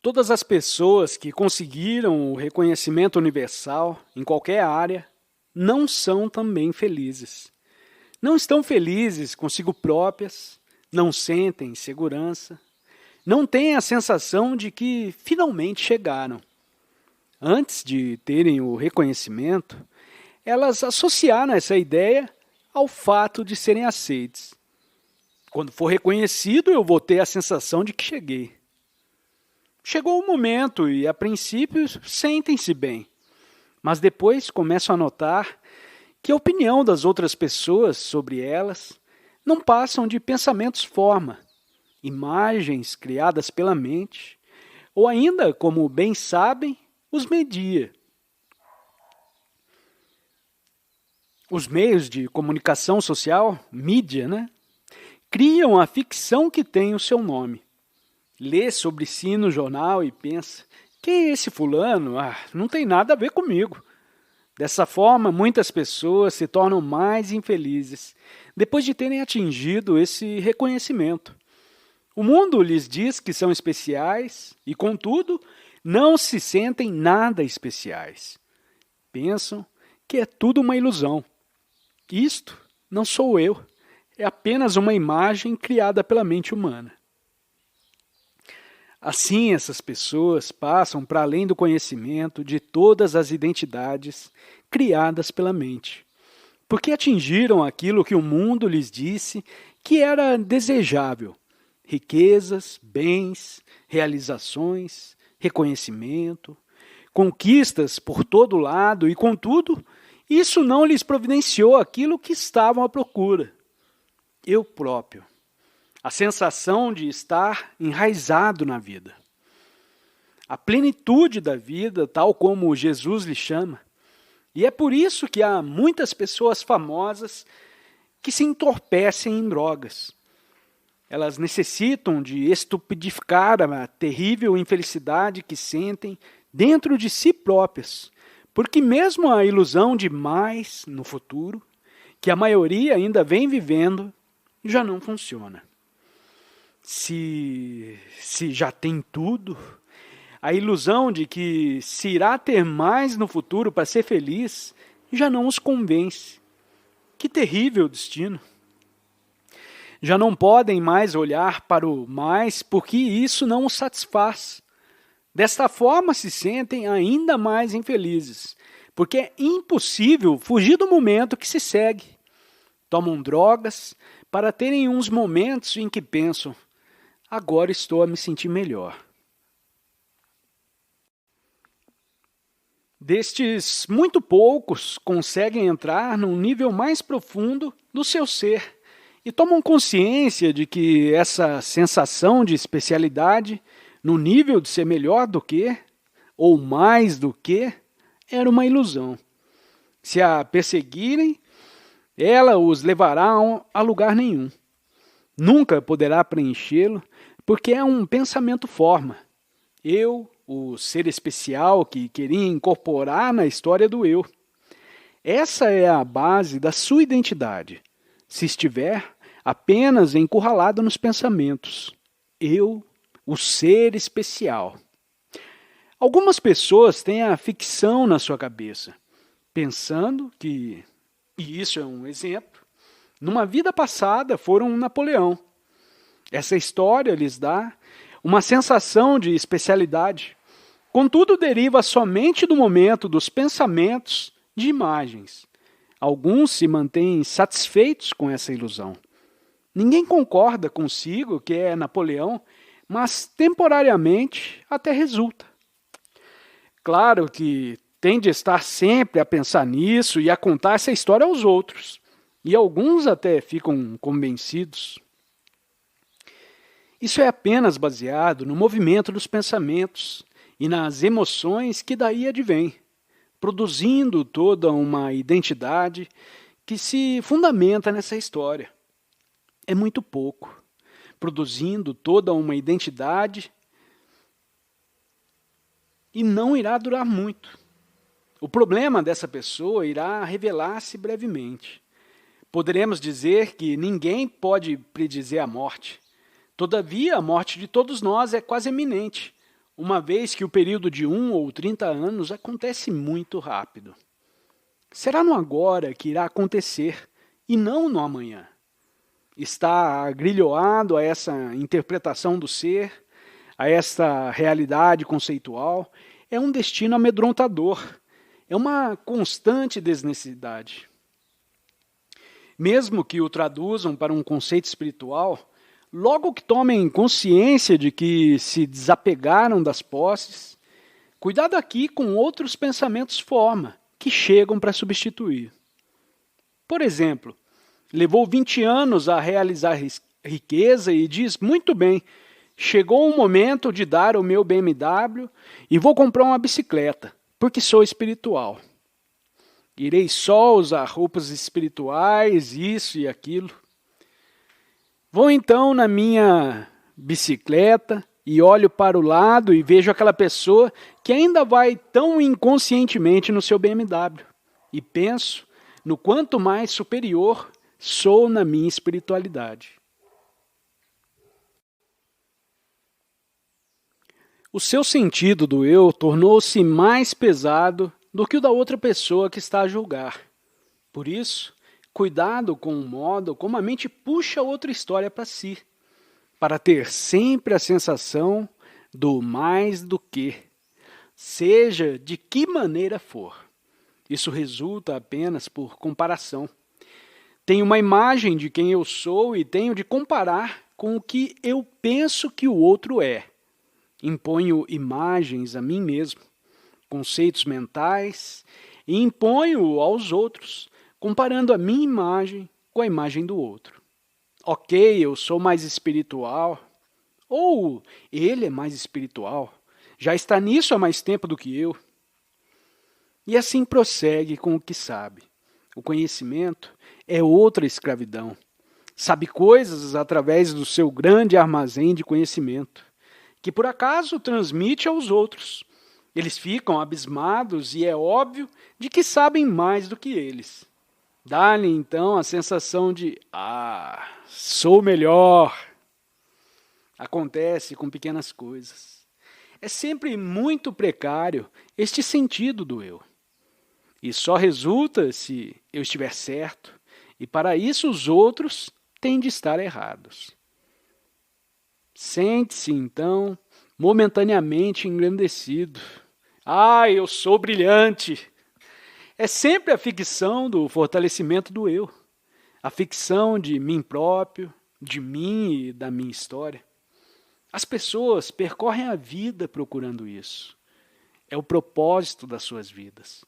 Todas as pessoas que conseguiram o reconhecimento universal em qualquer área não são também felizes. Não estão felizes consigo próprias, não sentem segurança, não têm a sensação de que finalmente chegaram. Antes de terem o reconhecimento, elas associaram essa ideia ao fato de serem aceites. Quando for reconhecido, eu vou ter a sensação de que cheguei. Chegou o momento e, a princípio, sentem-se bem, mas depois começam a notar que a opinião das outras pessoas sobre elas não passam de pensamentos-forma, imagens criadas pela mente, ou ainda, como bem sabem, os media. Os meios de comunicação social, mídia, criam a ficção que tem o seu nome. Lê sobre si no jornal e pensa, quem é esse fulano? Não tem nada a ver comigo. Dessa forma, muitas pessoas se tornam mais infelizes, depois de terem atingido esse reconhecimento. O mundo lhes diz que são especiais e, contudo, não se sentem nada especiais. Pensam que é tudo uma ilusão. Isto não sou eu, é apenas uma imagem criada pela mente humana. Assim, essas pessoas passam para além do conhecimento de todas as identidades criadas pela mente, porque atingiram aquilo que o mundo lhes disse que era desejável: riquezas, bens, realizações, reconhecimento, conquistas por todo lado e, contudo, isso não lhes providenciou aquilo que estavam à procura: eu próprio. A sensação de estar enraizado na vida. A plenitude da vida, tal como Jesus lhe chama. E é por isso que há muitas pessoas famosas que se entorpecem em drogas. Elas necessitam de estupidificar a terrível infelicidade que sentem dentro de si próprias, porque mesmo a ilusão de mais no futuro, que a maioria ainda vem vivendo, já não funciona. Se já tem tudo, a ilusão de que se irá ter mais no futuro para ser feliz já não os convence. Que terrível destino! Já não podem mais olhar para o mais porque isso não os satisfaz. Desta forma se sentem ainda mais infelizes, porque é impossível fugir do momento que se segue. Tomam drogas para terem uns momentos em que pensam: agora estou a me sentir melhor. Destes, muito poucos conseguem entrar num nível mais profundo do seu ser e tomam consciência de que essa sensação de especialidade, no nível de ser melhor do que, ou mais do que, era uma ilusão. Se a perseguirem, ela os levará a lugar nenhum. Nunca poderá preenchê-lo, porque é um pensamento-forma. Eu, o ser especial que queria incorporar na história do eu. Essa é a base da sua identidade, se estiver apenas encurralado nos pensamentos. Eu, o ser especial. Algumas pessoas têm a ficção na sua cabeça, pensando que, e isso é um exemplo, numa vida passada foram um Napoleão. Essa história lhes dá uma sensação de especialidade. Contudo, deriva somente do momento dos pensamentos de imagens. Alguns se mantêm satisfeitos com essa ilusão. Ninguém concorda consigo que é Napoleão, mas temporariamente até resulta. Claro que tem de estar sempre a pensar nisso e a contar essa história aos outros. E alguns até ficam convencidos. Isso é apenas baseado no movimento dos pensamentos e nas emoções que daí advêm, produzindo toda uma identidade que se fundamenta nessa história. É muito pouco, produzindo toda uma identidade e não irá durar muito. O problema dessa pessoa irá revelar-se brevemente. Poderemos dizer que ninguém pode predizer a morte. Todavia, a morte de todos nós é quase iminente, uma vez que o período de 1 ou 30 anos acontece muito rápido. Será no agora que irá acontecer, e não no amanhã. Está agrilhoado a essa interpretação do ser, a esta realidade conceitual, é um destino amedrontador, é uma constante desnecessidade. Mesmo que o traduzam para um conceito espiritual, logo que tomem consciência de que se desapegaram das posses, cuidado aqui com outros pensamentos forma, que chegam para substituir. Por exemplo, levou 20 anos a realizar riqueza e diz, muito bem, chegou o momento de dar o meu BMW e vou comprar uma bicicleta, porque sou espiritual. Irei só usar roupas espirituais, isso e aquilo. Vou então na minha bicicleta e olho para o lado e vejo aquela pessoa que ainda vai tão inconscientemente no seu BMW. E penso no quanto mais superior sou na minha espiritualidade. O seu sentido do eu tornou-se mais pesado do que o da outra pessoa que está a julgar. Por isso, cuidado com o modo como a mente puxa outra história para si, para ter sempre a sensação do mais do que, seja de que maneira for. Isso resulta apenas por comparação. Tenho uma imagem de quem eu sou e tenho de comparar com o que eu penso que o outro é. Imponho imagens a mim mesmo, conceitos mentais, e imponho aos outros, comparando a minha imagem com a imagem do outro. Ok, eu sou mais espiritual, ou ele é mais espiritual, já está nisso há mais tempo do que eu. E assim prossegue com o que sabe. O conhecimento é outra escravidão. Sabe coisas através do seu grande armazém de conhecimento, que por acaso transmite aos outros. Eles ficam abismados e é óbvio de que sabem mais do que eles. Dá-lhe então a sensação de, sou melhor. Acontece com pequenas coisas. É sempre muito precário este sentido do eu. E só resulta se eu estiver certo, e para isso os outros têm de estar errados. Sente-se, então, momentaneamente engrandecido. Eu sou brilhante! É sempre a ficção do fortalecimento do eu, a ficção de mim próprio, de mim e da minha história. As pessoas percorrem a vida procurando isso. É o propósito das suas vidas.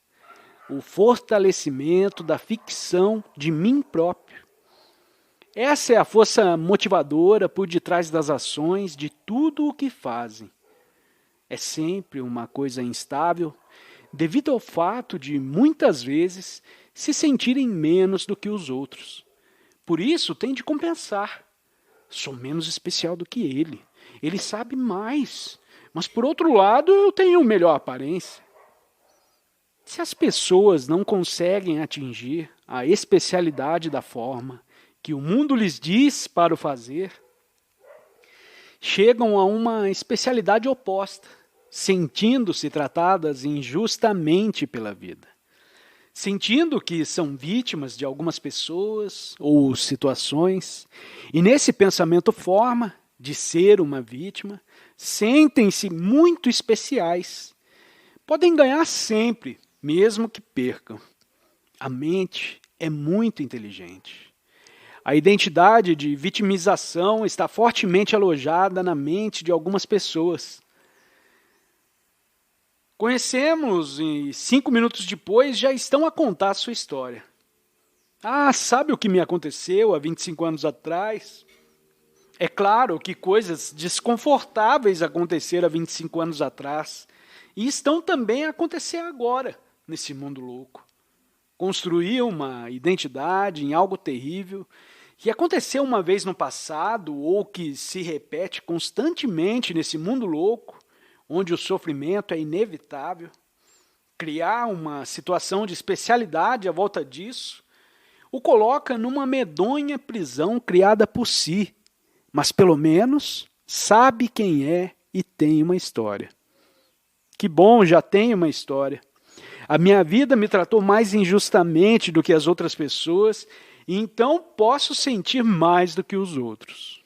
O fortalecimento da ficção de mim próprio. Essa é a força motivadora por detrás das ações de tudo o que fazem. É sempre uma coisa instável, devido ao fato de, muitas vezes, se sentirem menos do que os outros. Por isso, tem de compensar. Sou menos especial do que ele. Ele sabe mais. Mas, por outro lado, eu tenho melhor aparência. Se as pessoas não conseguem atingir a especialidade da forma que o mundo lhes diz para o fazer, chegam a uma especialidade oposta, sentindo-se tratadas injustamente pela vida, sentindo que são vítimas de algumas pessoas ou situações, e nesse pensamento forma de ser uma vítima, sentem-se muito especiais. Podem ganhar sempre, mesmo que percam. A mente é muito inteligente. A identidade de vitimização está fortemente alojada na mente de algumas pessoas. Conhecemos e 5 minutos depois já estão a contar a sua história. Sabe o que me aconteceu há 25 anos atrás? É claro que coisas desconfortáveis aconteceram há 25 anos atrás e estão também a acontecer agora, nesse mundo louco. Construir uma identidade em algo terrível que aconteceu uma vez no passado ou que se repete constantemente nesse mundo louco, onde o sofrimento é inevitável, criar uma situação de especialidade à volta disso, o coloca numa medonha prisão criada por si, mas pelo menos sabe quem é e tem uma história. Que bom, já tenho uma história. A minha vida me tratou mais injustamente do que as outras pessoas, e então posso sentir mais do que os outros.